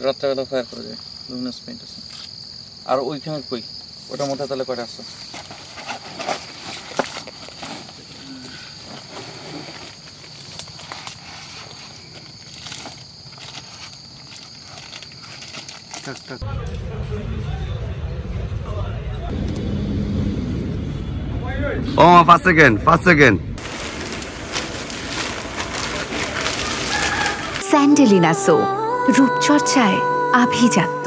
রাত্রেবেলা ফায়ার করে যায়, লুমিনাস পেইন্ট আছে। আর ওইখানে কই ওটার মধ্যে তাহলে কয়টা আছে? Oh, 5 seconds, 5 seconds. Sandalina so, রূপচর্চায় আভিজাত্য।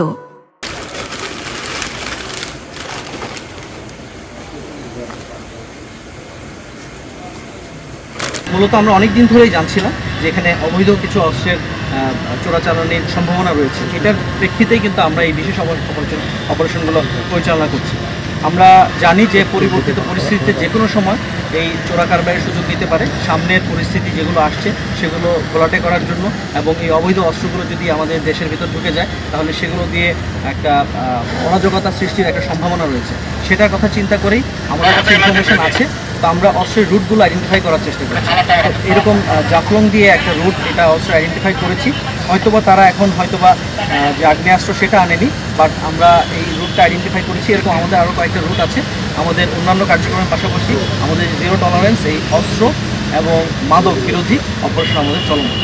মূলত আমরা অনেক দিন ধরেই জানছিলাম যে এখানে অবৈধ কিছু অস্ত্রের চোরাচালানির সম্ভাবনা রয়েছে। এটার প্রেক্ষিতেই কিন্তু আমরা এই বিশেষ অপারেশনগুলো পরিচালনা করছি। আমরা জানি যে পরিবর্তিত পরিস্থিতিতে যে কোনো সময় এই চোরা কারবারের সুযোগ নিতে পারে। সামনের পরিস্থিতি যেগুলো আসছে সেগুলো ঘোলাটে করার জন্য, এবং এই অবৈধ অস্ত্রগুলো যদি আমাদের দেশের ভিতর ঢুকে যায় তাহলে সেগুলো দিয়ে একটা অরাজকতা সৃষ্টির একটা সম্ভাবনা রয়েছে। সেটার কথা চিন্তা করেই আমাদের কাছে ইনফরমেশন আছে, তো আমরা অস্ত্রের রুটগুলো আইডেন্টিফাই করার চেষ্টা করছি। এরকম জাফলং দিয়ে একটা রুট, এটা অস্ত্র আইডেন্টিফাই করেছি। হয়তোবা তারা এখন হয়তোবা যে আগ্নেয়াস্ত্র সেটা আনেনি, বাট আমরা এই রুটটা আইডেন্টিফাই করেছি। এরকম আমাদের আরও কয়েকটা রুট আছে। আমাদের অন্যান্য কার্যক্রমের পাশাপাশি আমাদের জিরো টলারেন্স এই অস্ত্র এবং মাদক বিরোধী অপারেশন আমাদের চলমান।